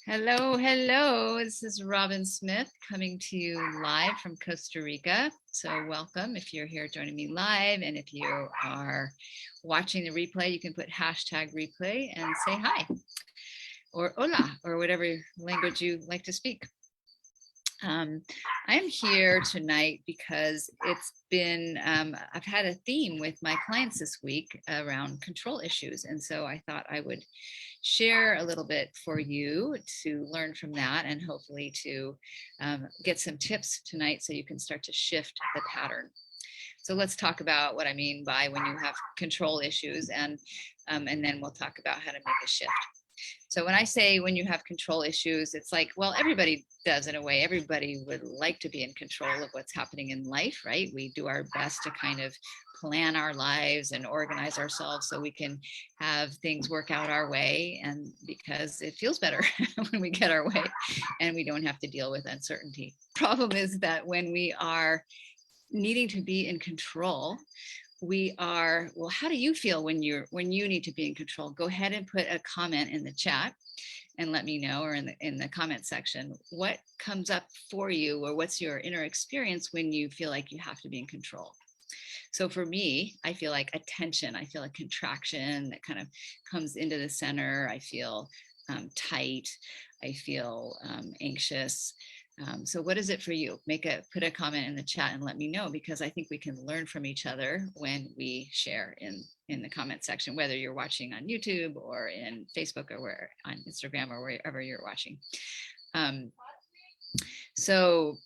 Hello, hello. This is Robin Smith coming to you live from Costa Rica. So welcome if you're here joining me live. And if you are watching the replay, you can put hashtag replay and say hi or hola or whatever language you like to speak. I'm here tonight because it's been, I've had a theme with my clients this week around control issues. And so I thought I would share a little bit for you to learn from that and hopefully to get some tips tonight so you can start to shift the pattern. So let's talk about what I mean by when you have control issues, and then we'll talk about how to make a shift. So when I say when you have control issues, it's like, well, everybody does in a way. Everybody would like to be in control of what's happening in life, right? We do our best to kind of plan our lives and organize ourselves so we can have things work out our way, and because it feels better when we get our way and we don't have to deal with uncertainty. Problem is that when we are needing to be in control, we are, well, how do you feel when you need to be in control? Go ahead and put a comment in the chat and let me know, or in the comment section, what comes up for you, or what's your inner experience when you feel like you have to be in control. So for me, I feel like a tension, I feel a contraction that kind of comes into the center. I feel tight, I feel anxious. So what is it for you? Put a comment in the chat and let me know, because I think we can learn from each other when we share in the comment section, whether you're watching on YouTube or in Facebook or on Instagram or wherever you're watching. So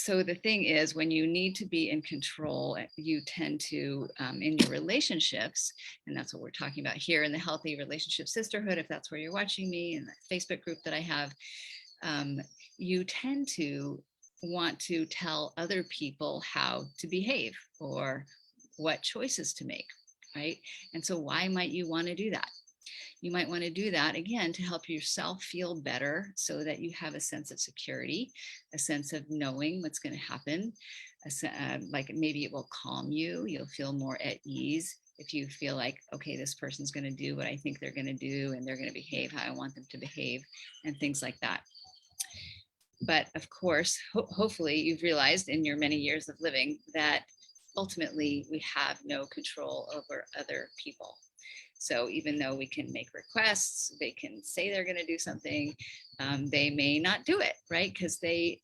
the thing is, when you need to be in control, you tend to, in your relationships, and that's what we're talking about here in the Healthy Relationship Sisterhood, if that's where you're watching me, in the Facebook group that I have, you tend to want to tell other people how to behave or what choices to make, right? And so why might you want to do that? You might want to do that, again, to help yourself feel better, so that you have a sense of security, a sense of knowing what's going to happen. Like maybe it will calm you. You'll feel more at ease if you feel like, okay, this person's going to do what I think they're going to do, and they're going to behave how I want them to behave, and things like that. But of course, hopefully you've realized in your many years of living that ultimately we have no control over other people. So even though we can make requests, they can say they're going to do something, they may not do it, right? Because they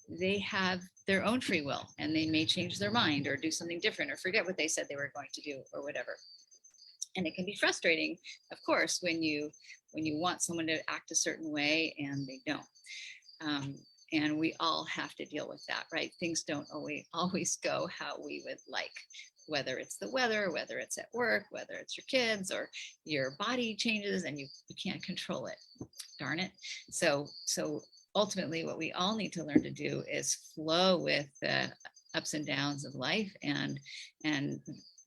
have their own free will, and they may change their mind or do something different or forget what they said they were going to do or whatever. And it can be frustrating, of course, when you want someone to act a certain way and they don't. And we all have to deal with that, right? Things don't always go how we would like, whether it's the weather, whether it's at work, whether it's your kids, or your body changes and you can't control it. Darn it. So ultimately what we all need to learn to do is flow with the ups and downs of life, and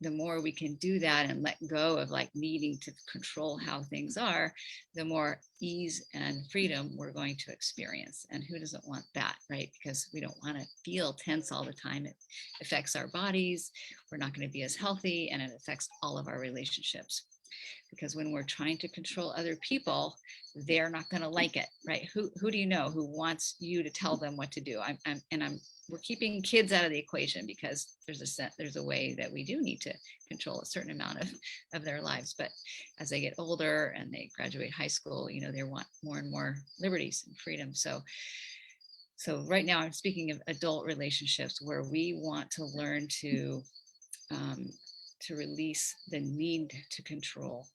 the more we can do that and let go of like needing to control how things are, the more ease and freedom we're going to experience. And who doesn't want that, right? Because we don't want to feel tense all the time. It affects our bodies. We're not going to be as healthy, and it affects all of our relationships. Because when we're trying to control other people, they're not going to like it, right? Who do you know who wants you to tell them what to do? We're keeping kids out of the equation, because there's a way that we do need to control a certain amount of their lives. But as they get older and they graduate high school, they want more and more liberties and freedom. So right now I'm speaking of adult relationships, where we want to learn to release the need to control.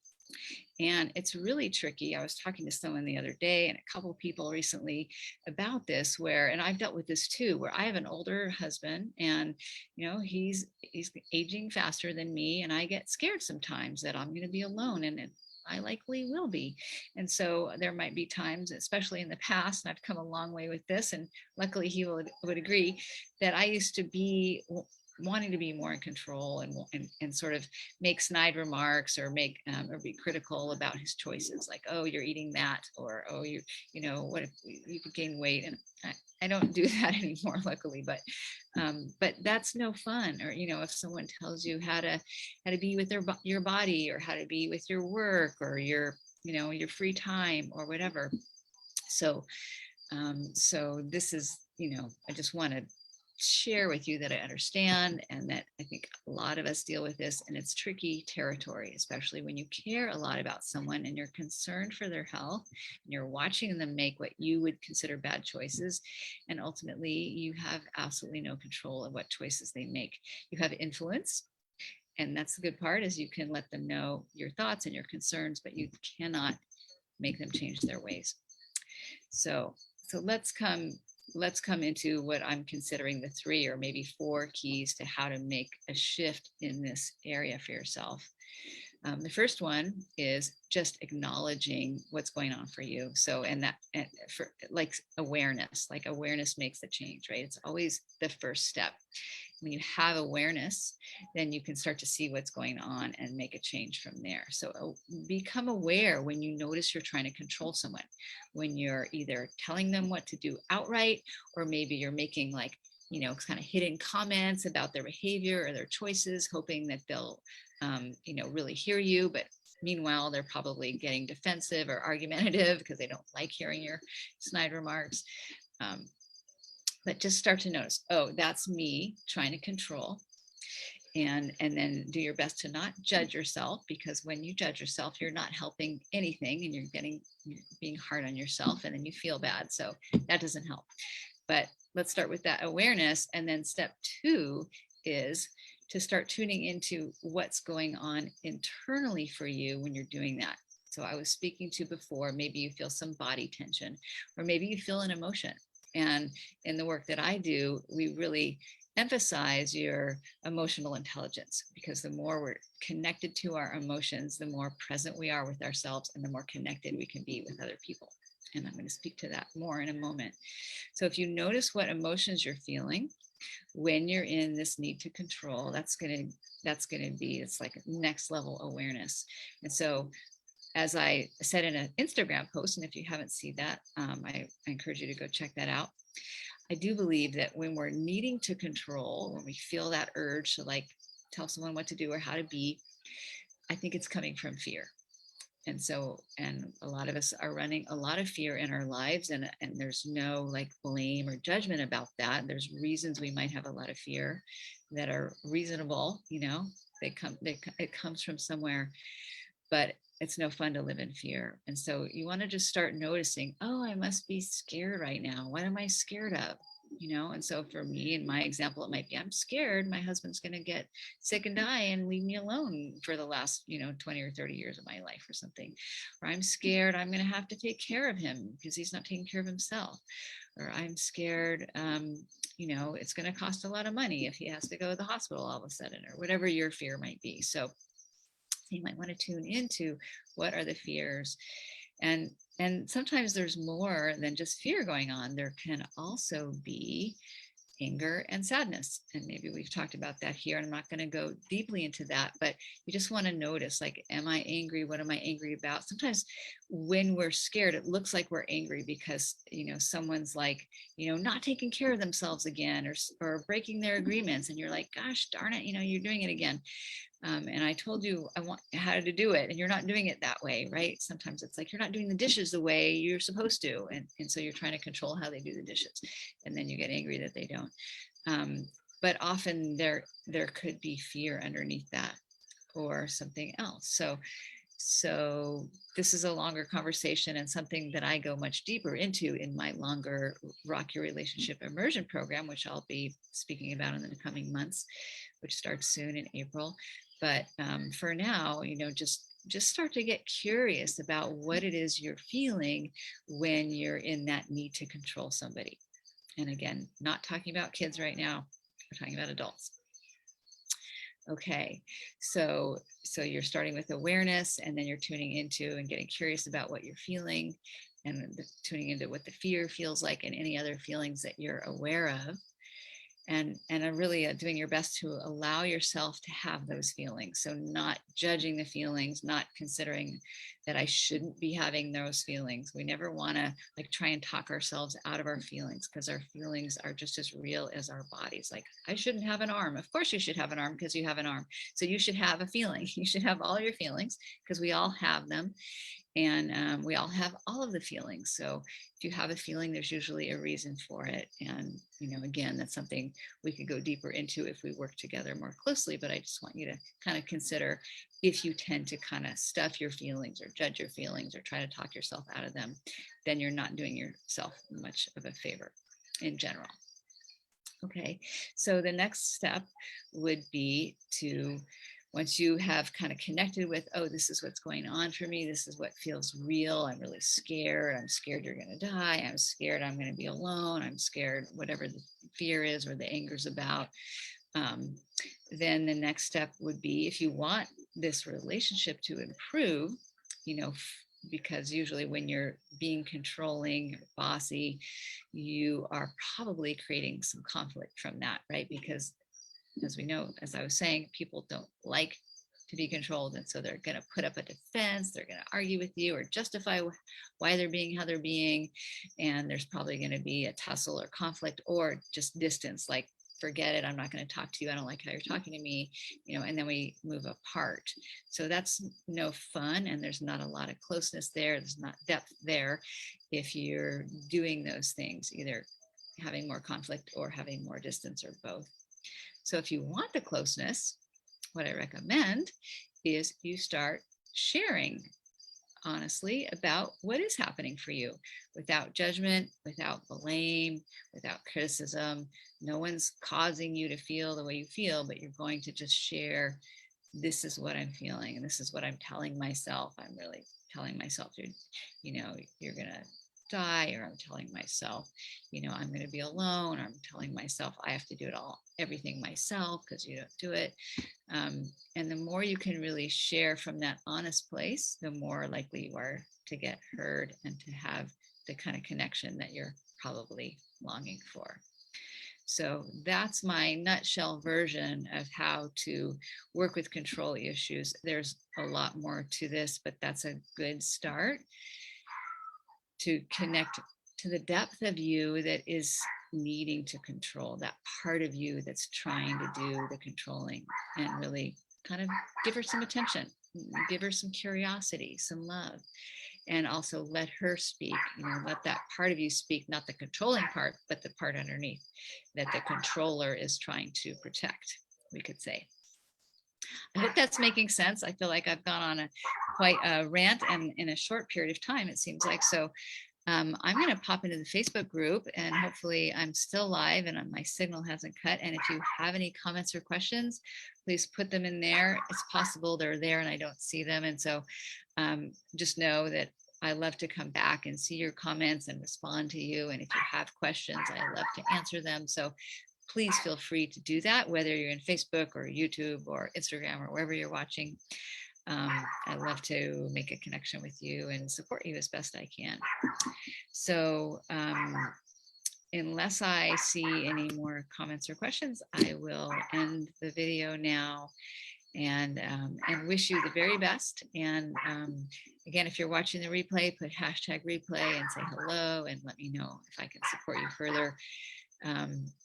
And it's really tricky. I was talking to someone the other day, and a couple of people recently, about this, and I've dealt with this too, where I have an older husband, and he's aging faster than me, and I get scared sometimes that I'm going to be alone, and I likely will be. And so there might be times, especially in the past, and I've come a long way with this, and luckily he would agree, that I used to be wanting to be more in control and sort of make snide remarks, or or be critical about his choices, like, oh, you're eating that, or oh, what if you could gain weight? And I don't do that anymore, luckily, but that's no fun. Or if someone tells you how to be with your body, or how to be with your work, or your free time, or whatever. So, so this is, I just want to share with you that I understand, and that I think a lot of us deal with this, and it's tricky territory, especially when you care a lot about someone and you're concerned for their health and you're watching them make what you would consider bad choices, and ultimately you have absolutely no control of what choices they make. You have influence, and that's the good part, is you can let them know your thoughts and your concerns, but you cannot make them change their ways. So let's come into what I'm considering the 3 or maybe 4 keys to how to make a shift in this area for yourself. The first one is just acknowledging what's going on for you. So, and for like awareness makes the change, right? It's always the first step. When you have awareness, then you can start to see what's going on and make a change from there. So become aware when you notice you're trying to control someone, when you're either telling them what to do outright, or maybe you're making kind of hidden comments about their behavior or their choices, hoping that they'll, really hear you. But meanwhile, they're probably getting defensive or argumentative because they don't like hearing your snide remarks. But just start to notice, oh, that's me trying to control. And then do your best to not judge yourself, because when you judge yourself, you're not helping anything, and you're being hard on yourself, and then you feel bad. So that doesn't help. But let's start with that awareness. And then step 2 is to start tuning into what's going on internally for you when you're doing that. So I was speaking to before, maybe you feel some body tension, or maybe you feel an emotion. And in the work that I do, we really emphasize your emotional intelligence, because the more we're connected to our emotions, the more present we are with ourselves, and the more connected we can be with other people. And I'm going to speak to that more in a moment. So if you notice what emotions you're feeling when you're in this need to control, it's like next level awareness. And so, as I said in an Instagram post, and if you haven't seen that, I encourage you to go check that out. I do believe that when we're needing to control, when we feel that urge to tell someone what to do or how to be, I think it's coming from fear. And a lot of us are running a lot of fear in our lives, and there's no blame or judgment about that. There's reasons we might have a lot of fear that are reasonable, it comes from somewhere, but it's no fun to live in fear. And so you want to just start noticing, oh, I must be scared right now. What am I scared of? And so for me, in my example, it might be, I'm scared my husband's going to get sick and die and leave me alone for the last, 20 or 30 years of my life or something. Or I'm scared I'm going to have to take care of him because he's not taking care of himself. Or I'm scared, it's going to cost a lot of money if he has to go to the hospital all of a sudden, or whatever your fear might be. So you might want to tune into what are the fears. And sometimes there's more than just fear going on. There can also be anger and sadness. And maybe we've talked about that here, and I'm not going to go deeply into that, but you just want to notice, am I angry? What am I angry about? Sometimes when we're scared, it looks like we're angry because, someone's not taking care of themselves again, or breaking their agreements. And you're like, gosh, darn it, you're doing it again. And I told you how to do it, and you're not doing it that way, right? Sometimes it's like you're not doing the dishes the way you're supposed to. And so you're trying to control how they do the dishes. And then you get angry that they don't. But often there could be fear underneath that, or something else. So this is a longer conversation, and something that I go much deeper into in my longer Rock Your Relationship Immersion program, which I'll be speaking about in the coming months, which starts soon in April. But for now, just start to get curious about what it is you're feeling when you're in that need to control somebody. And again, not talking about kids right now, we're talking about adults. Okay, so you're starting with awareness, and then you're tuning into and getting curious about what you're feeling, and tuning into what the fear feels like, and any other feelings that you're aware of. And really doing your best to allow yourself to have those feelings. So not judging the feelings, not considering that I shouldn't be having those feelings. We never want to try and talk ourselves out of our feelings, because our feelings are just as real as our bodies. I shouldn't have an arm. Of course you should have an arm, because you have an arm. So you should have a feeling. You should have all your feelings, because we all have them. And we all have all of the feelings. So if you have a feeling, there's usually a reason for it. And, again, that's something we could go deeper into if we work together more closely. But I just want you to kind of consider, if you tend to kind of stuff your feelings or judge your feelings or try to talk yourself out of them, then you're not doing yourself much of a favor in general. Okay, so the next step would be to, once you have kind of connected with, oh, this is what's going on for me, this is what feels real, I'm really scared, I'm scared you're going to die, I'm scared I'm going to be alone, I'm scared whatever the fear is or the anger's about, then the next step would be, if you want this relationship to improve, because usually when you're being controlling, bossy, you are probably creating some conflict from that, right? Because as we know, as I was saying, people don't like to be controlled. And so they're going to put up a defense. They're going to argue with you or justify why they're being how they're being. And there's probably going to be a tussle or conflict or just distance, like, forget it, I'm not going to talk to you, I don't like how you're talking to me, and then we move apart. So that's no fun, and there's not a lot of closeness there, there's not depth there if you're doing those things, either having more conflict or having more distance or both. So if you want the closeness, what I recommend is you start sharing honestly about what is happening for you, without judgment, without blame, without criticism. No one's causing you to feel the way you feel, but you're going to just share, this is what I'm feeling, and this is what I'm telling myself. I'm really telling myself, you're gonna die, or I'm telling myself, I'm going to be alone, or I'm telling myself I have to do everything myself because you don't do it. And the more you can really share from that honest place, the more likely you are to get heard and to have the kind of connection that you're probably longing for. So that's my nutshell version of how to work with control issues. There's a lot more to this, but that's a good start to connect to the depth of you that is needing to control, that part of you that's trying to do the controlling, and really kind of give her some attention, give her some curiosity, some love, and also let her speak, let that part of you speak, not the controlling part, but the part underneath that the controller is trying to protect, we could say. I hope that's making sense. I feel like I've gone on quite a rant, and in a short period of time, it seems like. So I'm going to pop into the Facebook group, and hopefully I'm still live and my signal hasn't cut. And if you have any comments or questions, please put them in there. It's possible they're there and I don't see them. And so just know that I love to come back and see your comments and respond to you. And if you have questions, I love to answer them. So please feel free to do that, whether you're in Facebook or YouTube or Instagram or wherever you're watching. I love to make a connection with you and support you as best I can. So unless I see any more comments or questions, I will end the video now, and wish you the very best. And again, if you're watching the replay, put #replay and say hello and let me know if I can support you further.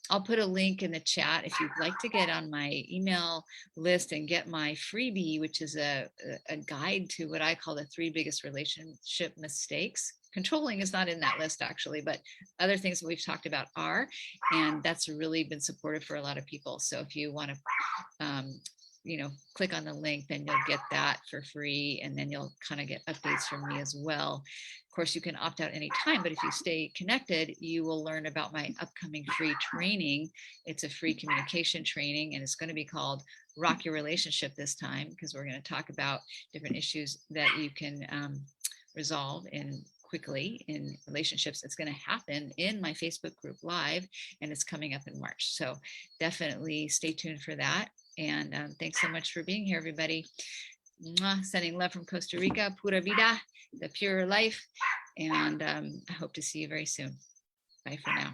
I'll put a link in the chat if you'd like to get on my email list and get my freebie, which is a guide to what I call the 3 biggest relationship mistakes. Controlling is not in that list actually, but other things that we've talked about are, and that's really been supportive for a lot of people. So if you want to click on the link, then you'll get that for free, and then you'll kind of get updates from me as well. Of course, you can opt out anytime, but if you stay connected, you will learn about my upcoming free training. It's a free communication training, and it's going to be called Rock Your Relationship this time, because we're going to talk about different issues that you can resolve quickly in relationships. It's going to happen in my Facebook group live, and it's coming up in March. So definitely stay tuned for that. And thanks so much for being here, everybody. Mwah, sending love from Costa Rica, pura vida, the pure life. And I hope to see you very soon. Bye for now.